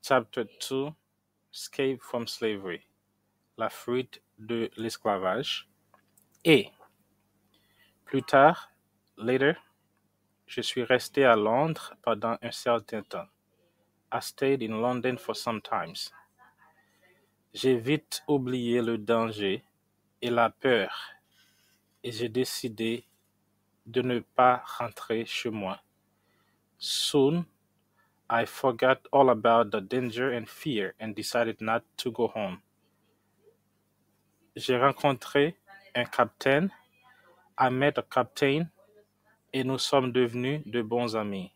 Chapter 2, Escape from Slavery, la fuite de l'esclavage. Et, plus tard, later, je suis resté à Londres pendant un certain temps. I stayed in London for some times. J'ai vite oublié le danger et la peur et j'ai décidé de ne pas rentrer chez moi. Soon, I forgot all about the danger and fear and decided not to go home. J'ai rencontré un capitaine. I met a captain et nous sommes devenus de bons amis.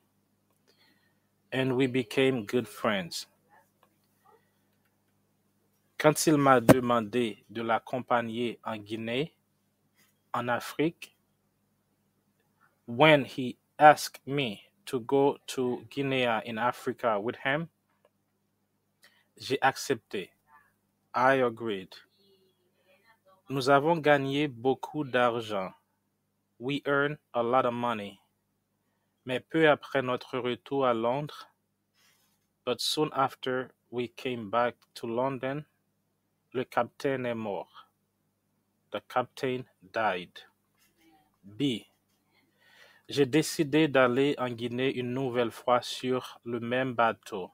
And we became good friends. Quand il m'a demandé de l'accompagner en Guinée, en Afrique, when he asked me to go to Guinea in Africa with him, j'ai accepté. I agreed. Nous avons gagné beaucoup d'argent. We earned a lot of money. Mais peu après notre retour à Londres, but soon after we came back to London, le capitaine est mort. The captain died. B. J'ai décidé d'aller en Guinée une nouvelle fois sur le même bateau.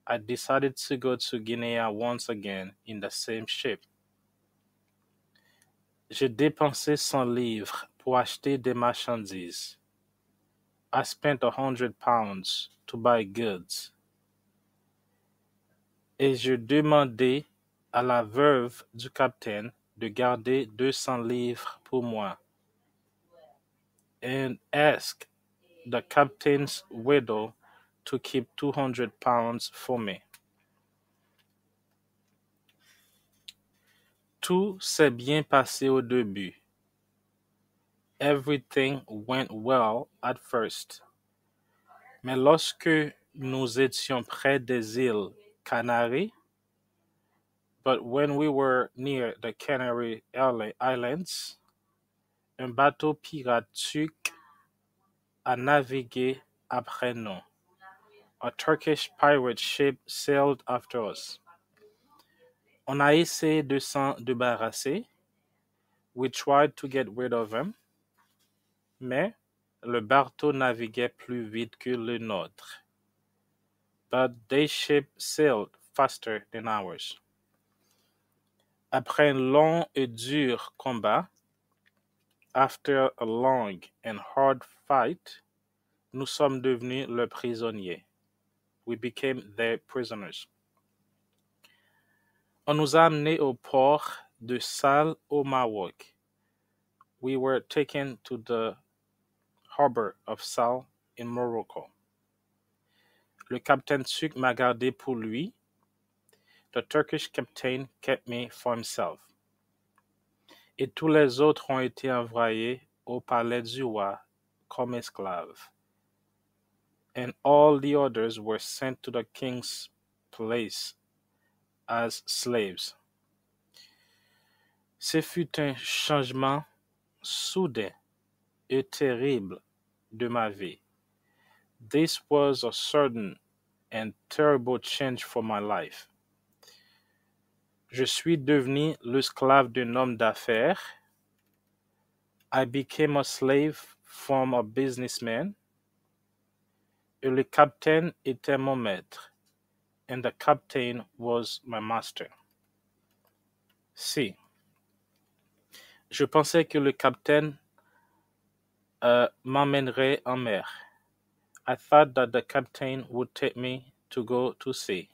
I decided to go to Guinea once again in the same ship. J'ai dépensé 100 livres pour acheter des marchandises. I spent £100 to buy goods. Et je demandai à la veuve du capitaine de garder 200 livres pour moi. And asked the captain's widow to keep £200 for me. Tout s'est bien passé au début. Everything went well at first. Mais lorsque nous étions près des îles Canaries, but when we were near the Canary Islands, un bateau pirate turc a navigué après nous. A Turkish pirate ship sailed after us. On a essayé de s'en débarrasser. We tried to get rid of him. Mais le bateau naviguait plus vite que le nôtre. But their ship sailed faster than ours. Après un long et dur combat, after a long and hard fight, nous sommes devenus leurs prisonniers. We became their prisoners. On nous a amenés au port de Sal au Maroc. We were taken to the harbor of Sal in Morocco. Le capitaine turc m'a gardé pour lui. The Turkish captain kept me for himself. Et tous les autres ont été envoyés au palais du roi comme esclaves. And all the others were sent to the king's place as slaves. Ce fut un changement soudain et terrible de ma vie. This was a sudden and terrible change for my life. Je suis devenu l'esclave d'un homme d'affaires. I became a slave from a businessman. Et le capitaine était mon maître. And the captain was my master. C. Je pensais que le capitaine m'emmènerait en mer. I thought that the captain would take me to go to sea.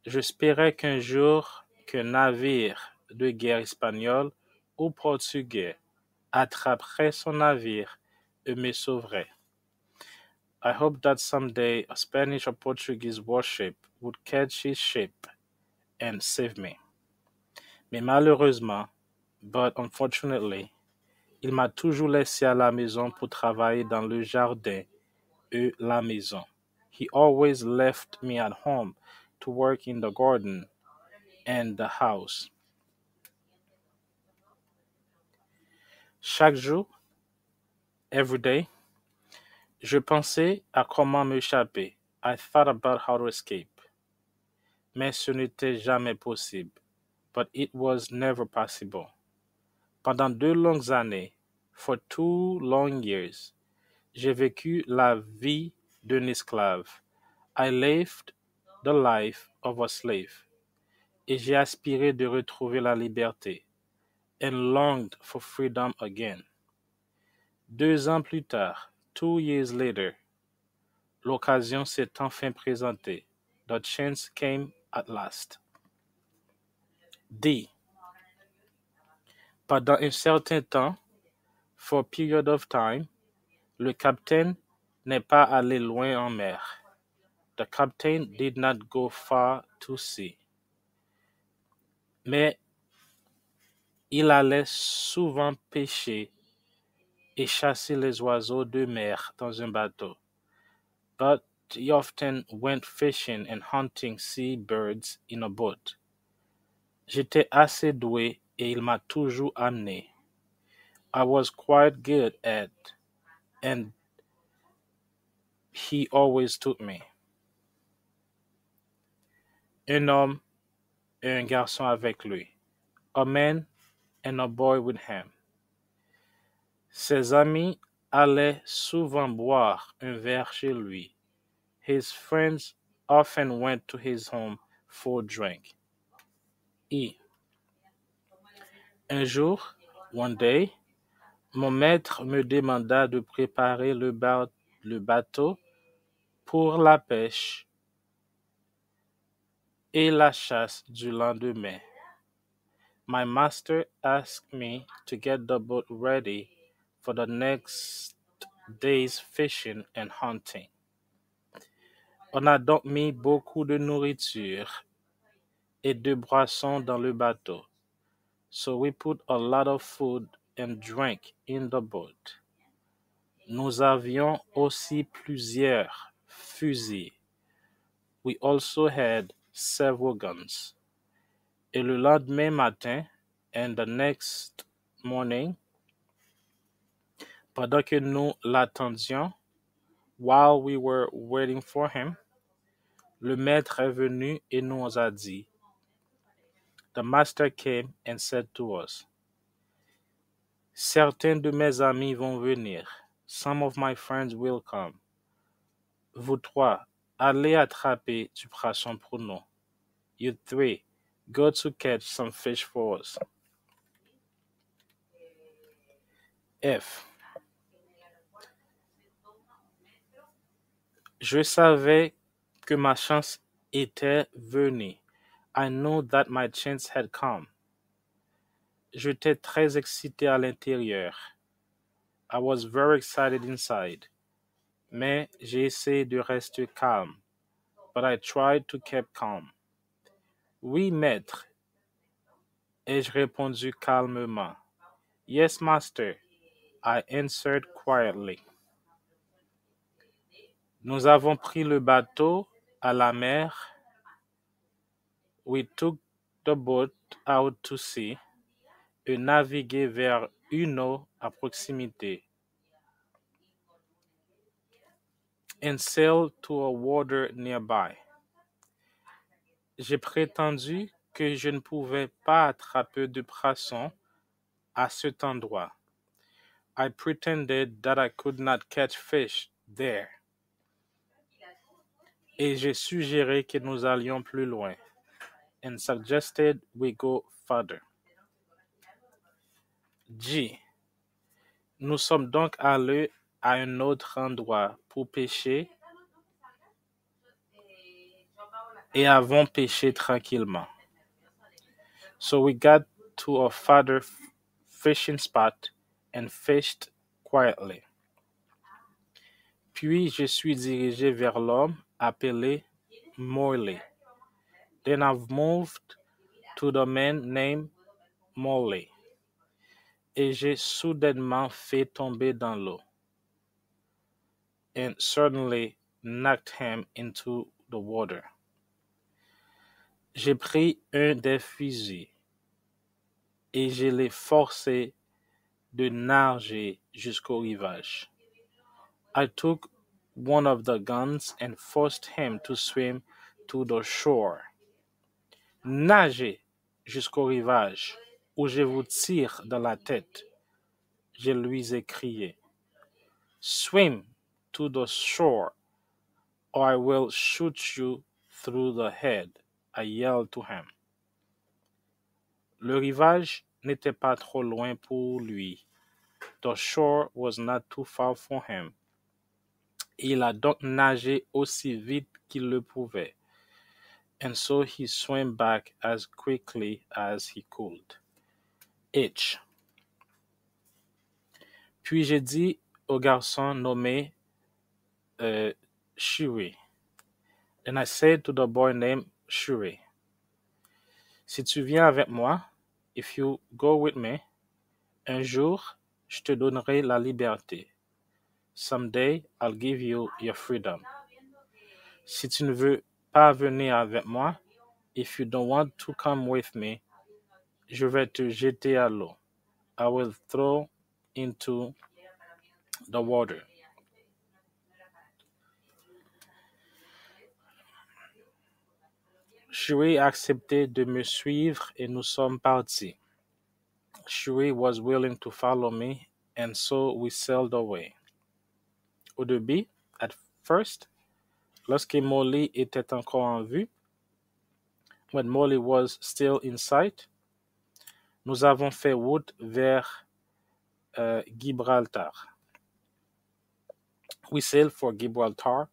J'espérais qu'un jour, qu'un navire de guerre espagnol ou portugais attraperait son navire et me sauverait. I hoped that someday a Spanish or Portuguese warship would catch his ship and save me. Mais malheureusement, but unfortunately, il m'a toujours laissé à la maison pour travailler dans le jardin et la maison. He always left me at home to work in the garden and the house. Chaque jour, every day, je pensais à comment m'échapper. I thought about how to escape, mais ce n'était jamais possible. But it was never possible. Pendant 2 longues années, for 2 long years, j'ai vécu la vie d'un esclave. I lived the life of a slave. Et j'ai aspiré de retrouver la liberté. And longed for freedom again. 2 ans plus tard, 2 years later, l'occasion s'est enfin présentée. The chance came at last. D. Pendant un certain temps, for a period of time, le capitaine n'est pas allé loin en mer. The captain did not go far to sea. Mais il allait souvent pêcher et chasser les oiseaux de mer dans un bateau. But he often went fishing and hunting sea birds in a boat. J'étais assez doué et il m'a toujours amené. I was quite good at, and he always took me. Un homme et un garçon avec lui. A man and a boy with him. Ses amis allaient souvent boire un verre chez lui. His friends often went to his home for a drink. E. Un jour, one day, mon maître me demanda de préparer le bateau pour la pêche et la chasse du lendemain. My master asked me to get the boat ready for the next day's fishing and hunting. On a donc mis beaucoup de nourriture et de boissons dans le bateau. So we put a lot of food and drink in the boat. Nous avions aussi plusieurs fusils. We also had several guns. Et le lendemain matin, and the next morning, pendant que nous l'attendions, while we were waiting for him, le maître est venu et nous a dit, the master came and said to us, certains de mes amis vont venir. Some of my friends will come. Vous trois, allez attraper du poisson pour nous. You three, go to catch some fish for us. F. Je savais que ma chance était venue. I knew that my chance had come. J'étais très excité à l'intérieur. I was very excited inside. Mais j'ai essayé de rester calme. But I tried to keep calm. Oui, maître. Ai-je répondu calmement. Yes, master. I answered quietly. Nous avons pris le bateau à la mer. We took the boat out to sea et navigué vers une eau à proximité. And sailed to a water nearby. J'ai prétendu que je ne pouvais pas attraper de poisson à cet endroit. I pretended that I could not catch fish there. Et j'ai suggéré que nous allions plus loin. And suggested we go further. G. Nous sommes donc allés à un autre endroit pour pêcher et avons pêché tranquillement. So we got to a further fishing spot and fished quietly. Puis je suis dirigé vers l'homme appelé Morley. Then I've moved to the man named Morley. Et j'ai soudainement fait tomber dans l'eau. And suddenly knocked him into the water. J'ai pris un des fusils et je l'ai forcé de nager jusqu'au rivage. I took one of the guns and forced him to swim to the shore. Nagez jusqu'au rivage, ou je vous tire dans la tête, je lui ai crié. Swim to the shore, or I will shoot you through the head, I yelled to him. Le rivage n'était pas trop loin pour lui. The shore was not too far for him. Il a donc nagé aussi vite qu'il le pouvait. And so he swam back as quickly as he could. H. Puis j'ai dit au garçon nommé Shuri. And I said to the boy named Shuri, si tu viens avec moi, if you go with me, un jour, je te donnerai la liberté. Someday, I'll give you your freedom. Si tu ne veux pas venir avec moi, if you don't want to come with me, je vais te jeter à l'eau. I will throw into the water. Shuri accepté de me suivre et nous sommes partis. Shuri was willing to follow me, and so we sailed away. Au début, at first, lorsque Molly était encore en vue, when Molly was still in sight, nous avons fait route vers Gibraltar. We sailed for Gibraltar.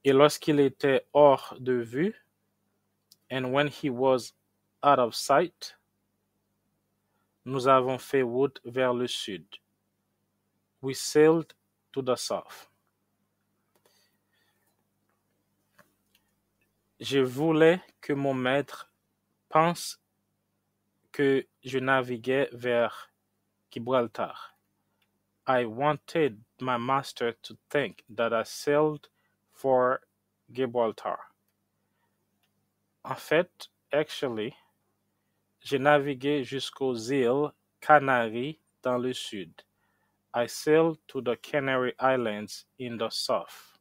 Et lorsqu'il était hors de vue, and when he was out of sight, nous avons fait route vers le sud. We sailed to the south. Je voulais que mon maître pense que je naviguais vers Gibraltar. I wanted my master to think that I sailed for Gibraltar. En fait, actually, j'ai navigué jusqu'aux îles Canaries dans le sud. I sailed to the Canary Islands in the south.